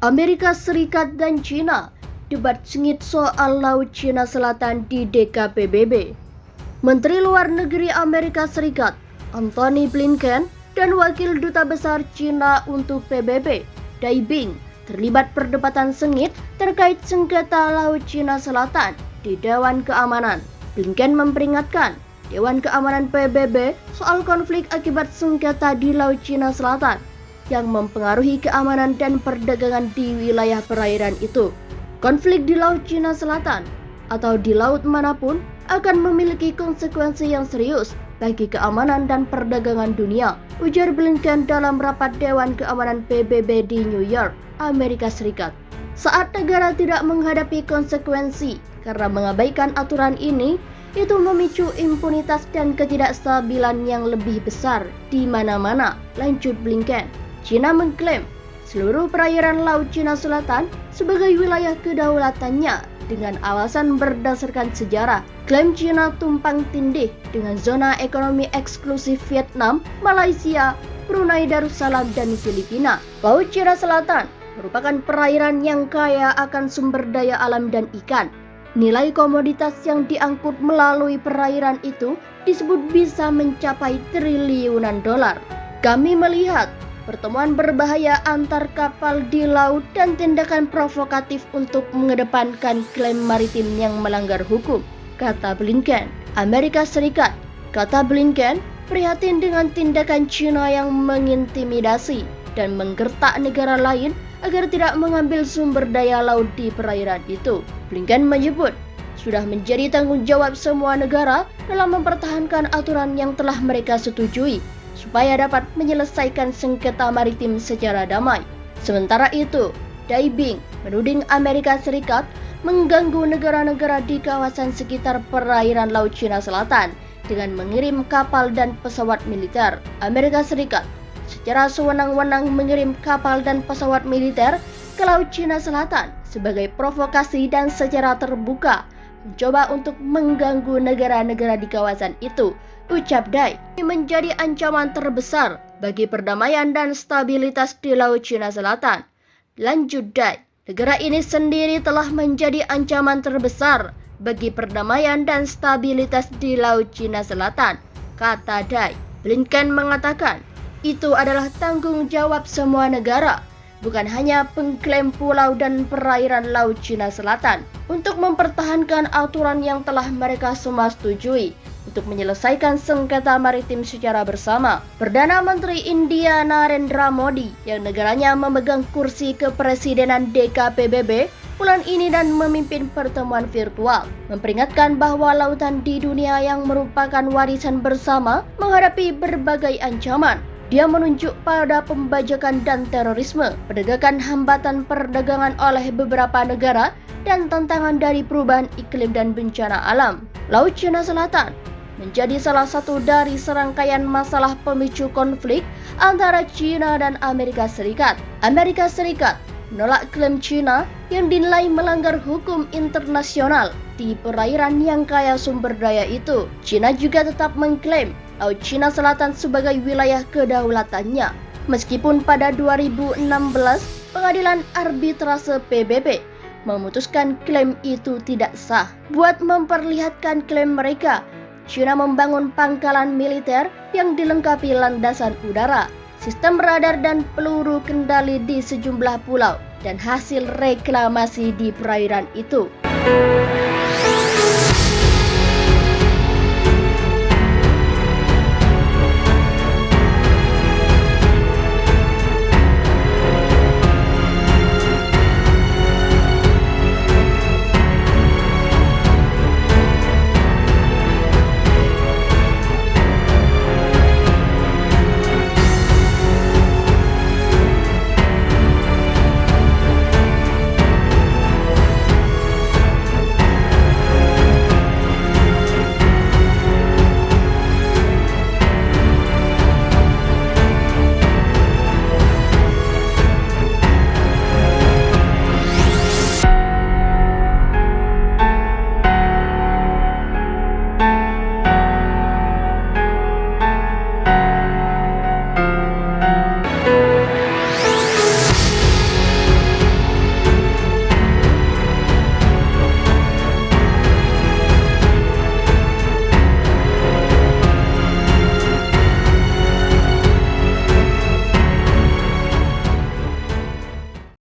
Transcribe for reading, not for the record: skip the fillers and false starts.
Amerika Serikat dan China debat sengit soal Laut Cina Selatan di DKPBB. Menteri Luar Negeri Amerika Serikat Antony Blinken dan Wakil Duta Besar China untuk PBB, Dai Bing, terlibat perdebatan sengit terkait sengketa Laut Cina Selatan di Dewan Keamanan. Blinken memperingatkan Dewan Keamanan PBB soal konflik akibat sengketa di Laut Cina Selatan yang mempengaruhi keamanan dan perdagangan di wilayah perairan itu. Konflik di Laut Cina Selatan atau di laut manapun akan memiliki konsekuensi yang serius bagi keamanan dan perdagangan dunia, ujar Blinken dalam rapat Dewan Keamanan PBB di New York, Amerika Serikat. Saat negara tidak menghadapi konsekuensi karena mengabaikan aturan ini, itu memicu impunitas dan ketidakstabilan yang lebih besar di mana-mana, lanjut Blinken. China mengklaim seluruh perairan Laut Cina Selatan sebagai wilayah kedaulatannya dengan alasan berdasarkan sejarah. Klaim China tumpang tindih dengan zona ekonomi eksklusif Vietnam, Malaysia, Brunei Darussalam, dan Filipina. Laut Cina Selatan merupakan perairan yang kaya akan sumber daya alam dan ikan. Nilai komoditas yang diangkut melalui perairan itu disebut bisa mencapai triliunan dolar. Kami melihat pertemuan berbahaya antar kapal di laut dan tindakan provokatif untuk mengedepankan klaim maritim yang melanggar hukum, kata Blinken. Amerika Serikat, kata Blinken, prihatin dengan tindakan China yang mengintimidasi dan menggertak negara lain agar tidak mengambil sumber daya laut di perairan itu. Blinken menyebut sudah menjadi tanggung jawab semua negara dalam mempertahankan aturan yang telah mereka setujui supaya dapat menyelesaikan sengketa maritim secara damai. Sementara itu, Dai Bing menuding Amerika Serikat mengganggu negara-negara di kawasan sekitar perairan Laut Cina Selatan dengan mengirim kapal dan pesawat militer. Amerika Serikat secara sewenang-wenang mengirim kapal dan pesawat militer ke Laut Cina Selatan sebagai provokasi dan secara terbuka mencoba untuk mengganggu negara-negara di kawasan itu, ucap Dai. Ini menjadi ancaman terbesar bagi perdamaian dan stabilitas di Laut Cina Selatan. Lanjut Dai, negara ini sendiri telah menjadi ancaman terbesar bagi perdamaian dan stabilitas di Laut Cina Selatan, kata Dai. Blinken mengatakan, itu adalah tanggung jawab semua negara, bukan hanya pengklaim pulau dan perairan Laut Cina Selatan, untuk mempertahankan aturan yang telah mereka semua setujui untuk menyelesaikan sengketa maritim secara bersama. Perdana Menteri India Narendra Modi yang negaranya memegang kursi kepresidenan DKPBB bulan ini dan memimpin pertemuan virtual, memperingatkan bahwa lautan di dunia yang merupakan warisan bersama menghadapi berbagai ancaman. Dia menunjuk pada pembajakan dan terorisme, penegakan hambatan perdagangan oleh beberapa negara, dan tantangan dari perubahan iklim dan bencana alam. Laut Cina Selatan menjadi salah satu dari serangkaian masalah pemicu konflik antara China dan Amerika Serikat. Amerika Serikat menolak klaim China yang dinilai melanggar hukum internasional di perairan yang kaya sumber daya itu. China juga tetap mengklaim Laut Cina Selatan sebagai wilayah kedaulatannya, meskipun pada 2016 Pengadilan Arbitrase PBB memutuskan klaim itu tidak sah. Buat memperlihatkan klaim mereka, China membangun pangkalan militer yang dilengkapi landasan udara, sistem radar dan peluru kendali di sejumlah pulau, dan hasil reklamasi di perairan itu.